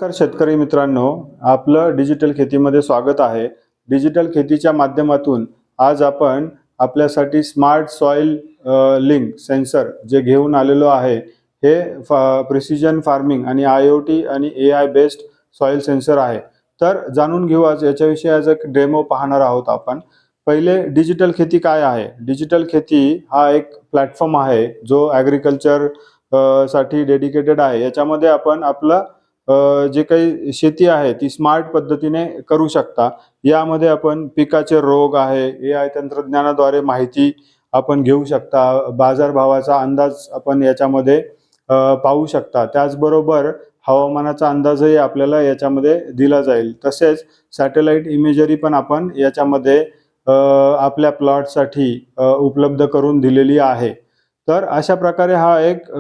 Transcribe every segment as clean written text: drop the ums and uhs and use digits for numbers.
नमस्कार शेतकरी मित्रांनो, आपलं डिजिटल शेतीमध्ये स्वागत आहे. डिजिटल शेतीच्या माध्यमातून आज आपण आपल्यासाठी स्मार्ट सॉइल लिंक सेन्सर जे घेऊन आलेलो आहे. हे प्रिसिजन फार्मिंग आणि IoT आणि AI बेस्ड सॉइल सेन्सर आहे. तर जाणून घेऊ आज याच्याविषयी आज एक डेमो पाहणार आहोत आपण. पहिले डिजिटल शेती काय आहे? डिजिटल शेती हा एक प्लॅटफॉर्म आहे जो ॲग्रीकल्चर साठी डेडिकेटेड आहे. याच्यामध्ये आपण आपलं जे काही शेती आहे ती स्मार्ट पद्धतीने करू शकता. यामध्ये आपण पिकाचे रोग आहे, AI तंत्रज्ञानाद्वारे माहिती आपण घेऊ शकता. बाजारभावाचा अंदाज आपण याच्यामध्ये पाहू शकता. त्याचबरोबर हवामानाचा अंदाजही आपल्याला याच्यामध्ये दिला जाईल. तसेच सॅटेलाइट इमेजरी पण आपण याच्यामध्ये आपल्या प्लॉटसाठी उपलब्ध करून दिलेली आहे. तर अशा प्रकारे हा एक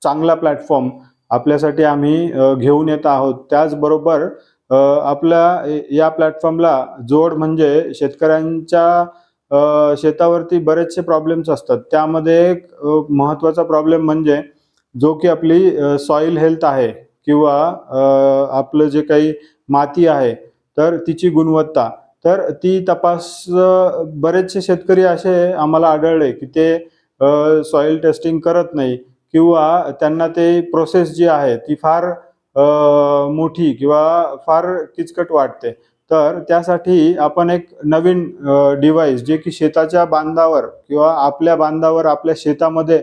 चांगला प्लॅटफॉर्म आपल्यासाठी आम्ही घेऊन येत आहोत. त्याचबरोबर आपल्या या प्लॅटफॉर्मला जोड म्हणजे शेतकऱ्यांच्या शेतावरती बरेचसे प्रॉब्लेम्स असतात. त्यामध्ये एक महत्त्वाचा प्रॉब्लेम म्हणजे जो की आपली सॉइल हेल्थ आहे किंवा आपलं जे काही माती आहे तर तिची गुणवत्ता. तर ती बरेचसे शेतकरी असे आम्हाला आढळले की ते सॉइल टेस्टिंग करत नाही किंवा त्यांना ते प्रोसेस जी आहे ती फार मोठी किंवा फार किचकट वाटते. तर त्यासाठी आपण एक नवीन डिव्हाइस जे की शेताच्या बांधावर किंवा आपल्या बांधावर आपल्या शेतामध्ये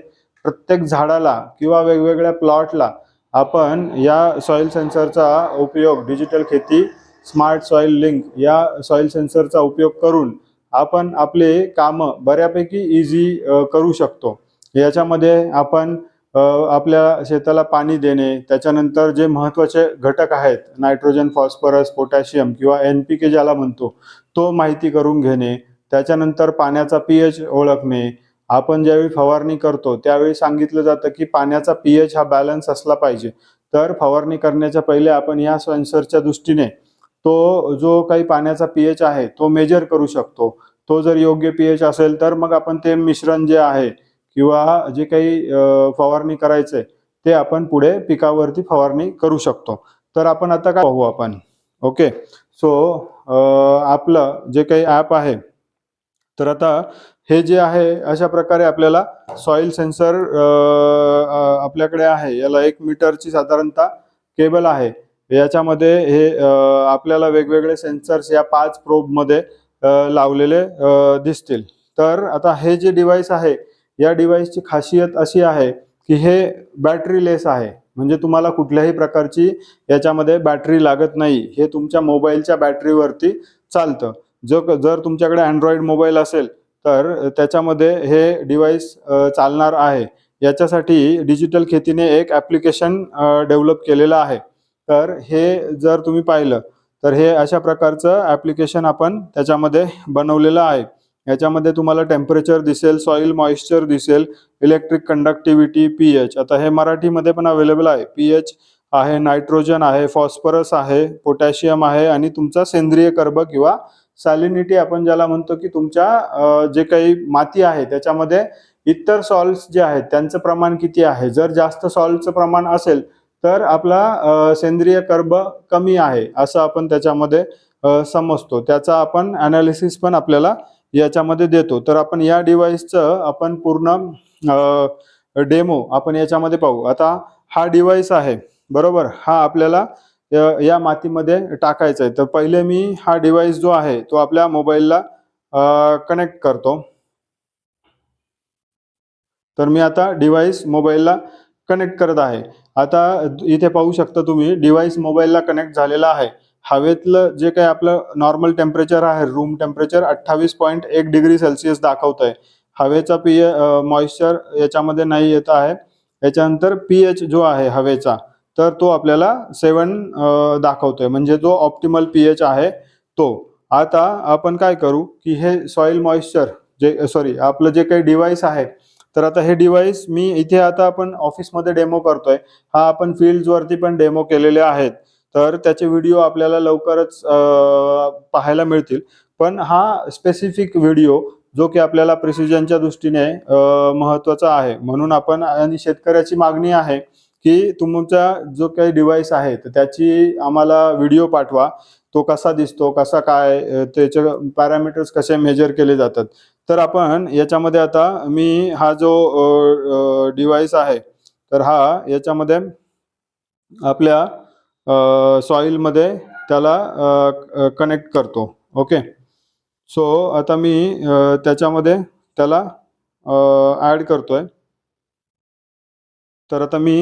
प्रत्येक झाडाला किंवा वेगवेगळ्या प्लॉटला आपण या सॉइल सेन्सरचा उपयोग डिजिटल शेती स्मार्ट सॉइल लिंक या सॉइल सेन्सरचा उपयोग करून आपण आपले कामं बऱ्यापैकी इझी करू शकतो. याच्यामध्ये आपण आपल्या शेताला पाणी देणे, त्याच्यानंतर जे महत्त्वाचे घटक आहेत नायट्रोजन, फॉस्फरस, पोटॅशियम किंवा NPK ज्याला म्हणतो तो माहिती करून घेणे. त्याच्यानंतर पाण्याचा pH ओळखणे. आपण ज्यावेळी फवारणी करतो त्यावेळी सांगितलं जातं की पाण्याचा pH हा बॅलन्स असला पाहिजे. तर फवारणी करण्याच्या पहिले आपण या सेन्सरच्या दृष्टीने तो जो काही पाण्याचा pH आहे तो मेजर करू शकतो. तो जर योग्य pH असेल तर मग आपण ते मिश्रण जे आहे किंवा जे काही फवारणी करायचंय ते आपण पुढे पिकावरती फवारणी करू शकतो. तर आपण आता काय पाहू आपण. ओके. सो आपलं जे काही ॲप आहे तर आता हे जे आहे अशा प्रकारे आपल्याला सॉइल सेन्सर आपल्याकडे आहे. याला 1 मीटरची साधारणतः केबल आहे. याच्यामध्ये हे आपल्याला वेगवेगळे सेन्सर्स या 5 प्रोबमध्ये लावलेले दिसतील. तर आता हे जे डिव्हाइस आहे या डिव्हाइसची खासियत अशी आहे की हे बॅटरीलेस आहे. म्हणजे तुम्हाला कुठल्याही प्रकारची याच्यामध्ये बॅटरी लागत नाही. हे तुमच्या मोबाईलच्या बॅटरीवरती चालतं. जर तुमच्याकडे अँड्रॉइड मोबाईल असेल तर त्याच्यामध्ये हे डिव्हाइस चालणार आहे. याच्यासाठी डिजिटल शेतीने एक ॲप्लिकेशन डेव्हलप केलेलं आहे. तर हे जर तुम्ही पाहिलं तर हे अशा प्रकारचं ॲप्लिकेशन आपण त्याच्यामध्ये बनवलेलं आहे. याच्यामध्ये तुम्हाला टेम्परेचर दिसेल, सॉइल मॉइश्चर दिसेल, इलेक्ट्रिक कंडक्टिव्हिटी, pH. आता हे मराठीमध्ये पण अवेलेबल आहे. pH आहे, नायट्रोजन आहे, फॉस्फरस आहे, पोटॅशियम आहे आणि तुमचा सेंद्रिय कर्ब किंवा सॅलिनिटी आपण ज्याला म्हणतो की तुमच्या जे काही माती आहे त्याच्यामध्ये इतर सॉल्ट्स जे आहेत त्यांचं प्रमाण किती आहे. जर जास्त सॉल्टचं प्रमाण असेल तर आपला सेंद्रिय कर्ब कमी आहे असं आपण त्याच्यामध्ये समजतो. त्याचा आपण ॲनालिसिस पण आपल्याला याच्यामध्ये देतो. तर आपण या डिव्हाइसचं आपण पूर्ण डेमो आपण याच्यामध्ये पाहू. आता हा डिव्हाइस आहे बरोबर, हा आपल्याला या मातीमध्ये टाकायचा आहे. तर पहिले मी हा डिव्हाइस जो आहे तो आपल्या मोबाईलला कनेक्ट करतो. तर मी आता डिव्हाइस मोबाईलला कनेक्ट करत आहे. आता इथे पाहू शकता तुम्ही डिव्हाइस मोबाईलला कनेक्ट झालेला आहे. हवेतलं जे काही आपलं नॉर्मल टेम्परेचर आहे रूम टेम्परेचर 28.1 डिग्री सेल्सिअस दाखवत आहे. हवेचा मॉइश्चर याच्यामध्ये नाही येत आहे. याच्यानंतर pH जो आहे हवेचा तर तो आपल्याला 7 दाखवतोय म्हणजे जो ऑप्टिमल pH आहे तो. आता आपण काय करू की हे सॉइल मॉइश्चर आपलं जे काही डिव्हाइस आहे तर आता हे डिव्हाइस मी इथे आता आपण ऑफिसमध्ये डेमो करतोय. हा आपण फील्ड्सवरती पण डेमो केलेले आहेत. तर त्याचे व्हिडिओ आपल्याला लवकरच पाहायला मिळतील. पण हा स्पेसिफिक व्हिडिओ जो की आपल्याला प्रिसिजनच्या दृष्टीने महत्त्वाचा आहे म्हणून आपण आणि शेतकऱ्याची मागणी आहे की तुमचा जो काही डिव्हाइस आहे तर त्याची आम्हाला व्हिडिओ पाठवा. तो कसा दिसतो, कसा काय, त्याचे पॅरामीटर्स कसे मेजर केले जातात. तर आपण याच्यामध्ये आता मी हा जो डिव्हाइस आहे, तर हा याच्यामध्ये आपल्या सॉईलमध्ये त्याला कनेक्ट करतो. ओके. सो आता मी त्याच्यामध्ये त्याला ॲड करतोय. तर आता मी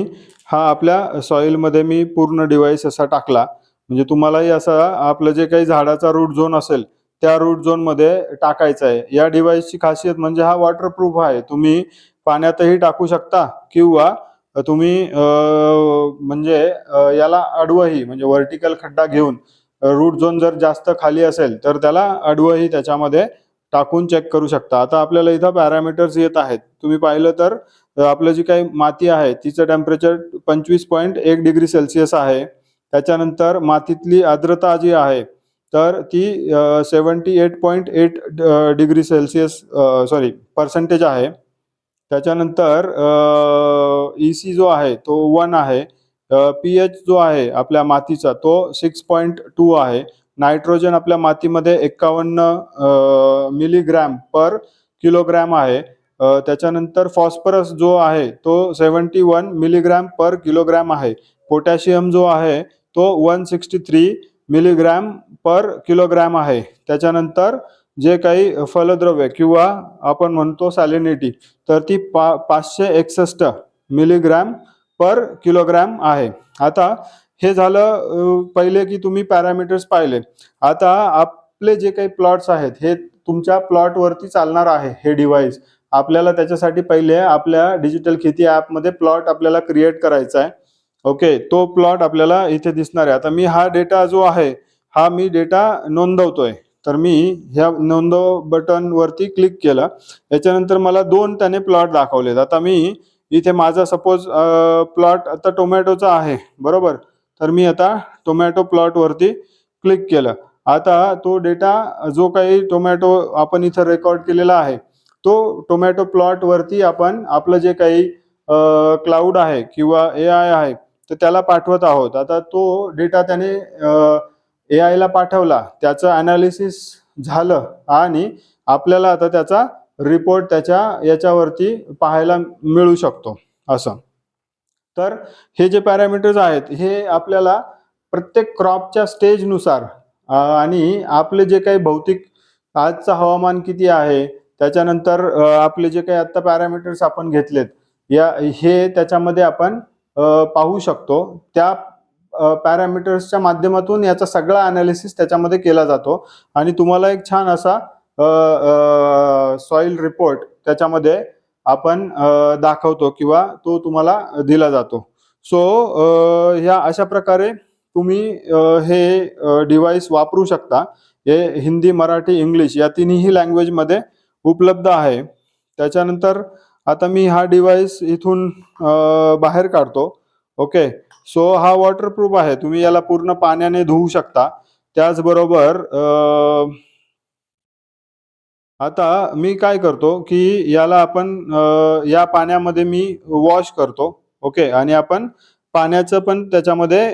हा आपल्या सॉईलमध्ये मी पूर्ण डिव्हाइस असा टाकला. म्हणजे तुम्हालाही असा आपलं जे काही झाडाचा रूट झोन असेल, त्या रूट झोनमध्ये टाकायचा आहे. या डिव्हाइसची खासियत म्हणजे हा वॉटरप्रूफ आहे. तुम्ही पाण्यातही टाकू शकता किंवा तुम्ही म्हणजे याला आडवंही म्हणजे व्हर्टिकल खड्डा घेऊन रूट झोन जर जास्त खाली असेल, तर त्याला आडवंही त्याच्यामध्ये टाकून चेक करू शकता. आता आपल्याला इथं पॅरामीटर्स येत आहेत. तुम्ही पाहिलं तर आपलं जी काही माती आहे तिचं टेम्परेचर 25.1 डिग्री सेल्सिअस आहे. त्याच्यानंतर मातीतली आर्द्रता जी आहे तर ती 78.8 डिग्री सेल्सिअस पर्सेंटेज आहे. त्याच्यानंतर EC जो आहे तो 1 आहे. pH जो आहे आपल्या मातीचा तो 6.2 आहे. नायट्रोजन आपल्या मातीमध्ये 51 मिलीग्रॅम पर किलोग्रॅम आहे. त्याच्यानंतर फॉस्फरस जो आहे तो 71 मिलीग्रॅम पर किलोग्रॅम आहे. पोटॅशियम जो आहे तो 163 मिलीग्रॅम पर किलोग्रॅम आहे. त्याच्यानंतर जे काही फलद्रव्य किंवा आपण म्हणतो सॅलिनिटी, तर ती 561 मिलीग्रॅम पर किलोग्रॅम आहे. आता हे झालं पहिले की तुम्ही पॅरामीटर्स पाहिले. आता आपले जे काही प्लॉट्स आहेत हे तुमच्या प्लॉटवरती चालणार आहे हे डिव्हाइस. आपल्याला त्याच्यासाठी पहिले आपल्या डिजिटल खेती ॲपमध्ये प्लॉट आपल्याला क्रिएट करायचा आहे. ओके. तो प्लॉट आपल्याला इथे दिसणार आहे. आता मी हा डेटा जो आहे हा मी डेटा नोंदवतोय. तर मी ह्या नोंदव बटनवरती क्लिक केलं. याच्यानंतर मला 2 त्याने प्लॉट दाखवलेत. आता मी इथे माझा सपोज प्लॉट आता टोमॅटोचा आहे, बरोबर. तर मी आता टोमॅटो प्लॉटवरती क्लिक केलं. आता तो डेटा जो काही टोमॅटो आपण इथं रेकॉर्ड केलेला आहे तो टोमॅटो प्लॉटवरती आपण आपलं जे काही क्लाउड आहे किंवा AI आहे तर त्याला पाठवत आहोत. आता तो डेटा त्याने AI ला पाठवला, त्याचं ॲनालिसिस झालं आणि आपल्याला आता त्याचा रिपोर्ट त्याच्या याच्यावरती पाहायला मिळू शकतो असं. तर हे जे पॅरामीटर्स आहेत हे आपल्याला प्रत्येक क्रॉपच्या स्टेजनुसार आणि आपले जे काही भौतिक आजचं हवामान किती आहे, त्याच्यानंतर आपले जे काही आत्ता पॅरामीटर्स आपण घेतलेत हे त्याच्यामध्ये आपण पाहू शकतो. त्या पॅरामीटर्सच्या माध्यमातून याचा सगळा ॲनालिसिस त्याच्यामध्ये केला जातो आणि तुम्हाला एक छान असा सॉइल रिपोर्ट त्याच्यामध्ये आपण दाखवतो किंवा तो तुम्हाला दिला जातो. सो ह्या अशा प्रकारे तुम्ही हे डिव्हाइस वापरू शकता. हे हिंदी, मराठी, इंग्लिश या तिन्ही लँग्वेजमध्ये उपलब्ध आहे. त्याच्यानंतर आता मी हा डिव्हाइस इथून बाहेर काढतो. ओके. सो हा वॉटरप्रूफ आहे. तुम्ही याला पूर्ण पाण्याने धुवू शकता. त्याचबरोबर आता मी काय करतो की याला आपण या पाण्यामध्ये मी वॉश करतो. ओके. आणि आपण पाण्याचं पण त्याच्यामध्ये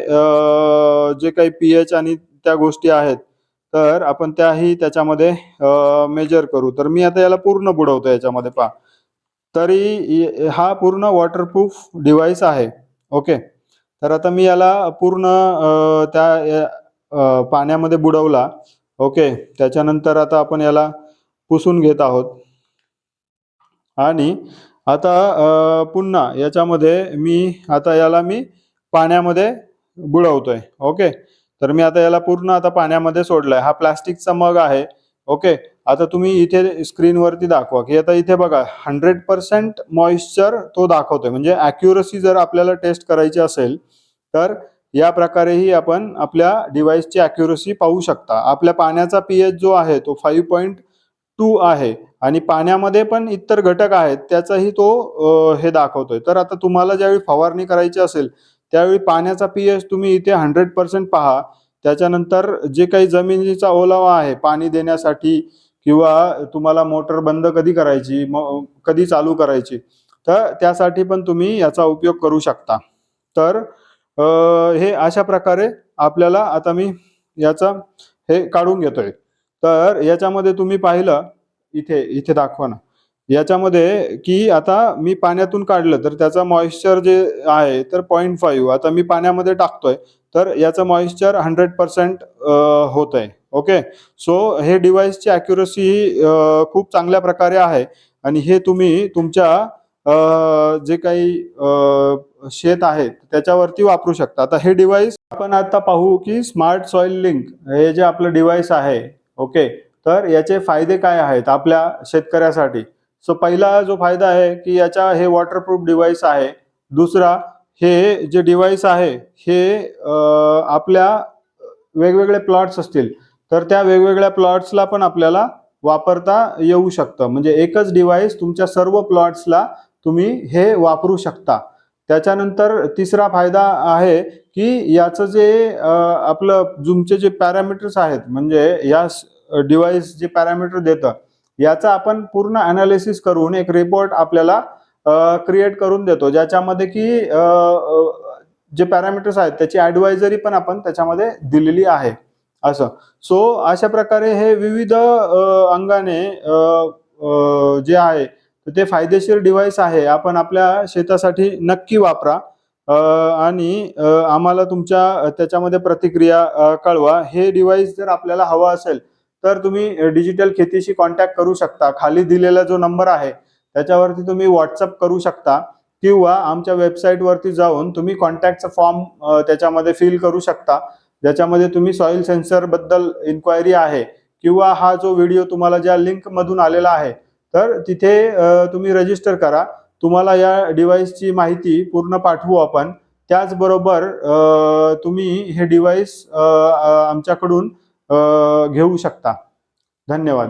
जे काही pH आणि त्या गोष्टी आहेत तर आपण त्याही त्याच्यामध्ये मेजर करू. तर मी आता याला पूर्ण बुडवतो याच्यामध्ये पहा. तरी हा पूर्ण वॉटरप्रूफ डिव्हाइस आहे. ओके. तर आता मी याला पूर्ण पाण्यामध्ये बुडवला. ओके. त्याच्यानंतर आता आपण याला पुसून घेत आहोत आणि आता पुन्हा याच्यामध्ये आता याला मी पाण्यामध्ये बुडवतोय. ओके. तर मी आता याला पूर्ण आता पाण्यामध्ये सोडलंय. हा प्लास्टिकचा मग आहे. ओके. आता तुम्ही इथे स्क्रीनवरती दाखवा की आता इथे बघा 100% मॉइश्चर तो दाखवतोय. म्हणजे ॲक्युरसी जर आपल्याला टेस्ट करायची असेल तर या प्रकारेही आपण आपल्या डिव्हाइसची ॲक्युरसी पाहू शकता. आपल्या पाण्याचा pH जो आहे तो 5.2 आहे आणि पाण्यामध्ये पण इतर घटक आहेत त्याचाही तो हे दाखवतोय. तर आता तुम्हाला ज्यावेळी फवारणी करायची असेल त्यावेळी पाण्याचा pH तुम्ही इथे 100% पहा. त्याच्यानंतर जे काही जमिनीचा ओलावा आहे पाणी देण्यासाठी किंवा तुम्हाला मोटर बंद कधी करायची, कधी चालू करायची, तर त्यासाठी पण तुम्ही याचा उपयोग करू शकता. तर हे अशा प्रकारे आपल्याला आता मी याचा हे काढून घेतोय. तर याच्यामध्ये तुम्ही पाहिलं इथे इथे दाखवा ना. याच्यामध्ये की आता मी पाण्यातून काढलं तर त्याचा मॉइश्चर जे आहे तर 0.5 आता मी पाण्यामध्ये टाकतोय. तर याचं मॉइश्चर 100% होत आहे. ओके. सो हे डिव्हाइसची ॲक्युरसी खूप चांगल्या प्रकारे आहे आणि हे तुम्ही तुमच्या जे काही शेत आहे त्याच्यावरती वापरू शकता. आता हे डिव्हाइस आपण आता पाहू की स्मार्ट सॉइल लिंक हे जे आपलं डिव्हाइस आहे. ओके. तर याचे फायदे काय आहेत आपल्या शेतकऱ्यासाठी? सो पहिला जो फायदा आहे की याचा हे वॉटरप्रूफ डिव्हाइस आहे. दुसरा हे जे डिव्हाइस आहे हे आपल्या वेगवेगळे प्लॉट्स असतील तर त्या वेगवेगळ्या प्लॉट्सला पण आपल्याला वापरता येऊ शकतं. म्हणजे एकच डिव्हाइस तुमच्या सर्व प्लॉट्सला तुम्ही हे वापरू शकता. त्याच्यानंतर तिसरा फायदा आहे की याचं जे आपलं तुमचे जे पॅरामीटर्स आहेत म्हणजे या डिव्हाइस जे पॅरामीटर देतं याचा आपण पूर्ण अनालिसिस करून एक रिपोर्ट आपल्याला क्रिएट करून देतो ज्याच्यामध्ये की जे पॅरामीटर्स आहेत त्याची ॲडवायझरी पण आपण त्याच्यामध्ये दिलेली आहे असं. सो अशा प्रकारे हे विविध अंगाने जे आहे ते फायदेशीर डिव्हाइस आहे. आपण आपल्या शेतासाठी नक्की वापरा आणि आम्हाला तुमच्या त्याच्यामध्ये प्रतिक्रिया कळवा. हे डिव्हाइस जर आपल्याला हवं असेल तर तुम्ही डिजिटल खेतीशी कॉन्टॅक्ट करू शकता. खाली दिलेला जो नंबर आहे त्याच्यावरती तुम्ही व्हॉट्सअप करू शकता किंवा आमच्या वेबसाईटवरती जाऊन तुम्ही कॉन्टॅक्टचा फॉर्म त्याच्यामध्ये फिल करू शकता. ज्याच्यामध्ये तुम्ही सॉइल सेन्सर बद्दल इन्क्वायरी आहे किंवा हा जो व्हिडिओ तुम्हाला ज्या लिंकमधून आलेला आहे तर तिथे तुम्ही रजिस्टर करा. तुम्हाला या डिव्हाइसची माहिती पूर्ण पाठवू आपण. त्याचबरोबर तुम्ही हे डिव्हाइस आमच्याकडून घेऊ शकता. धन्यवाद.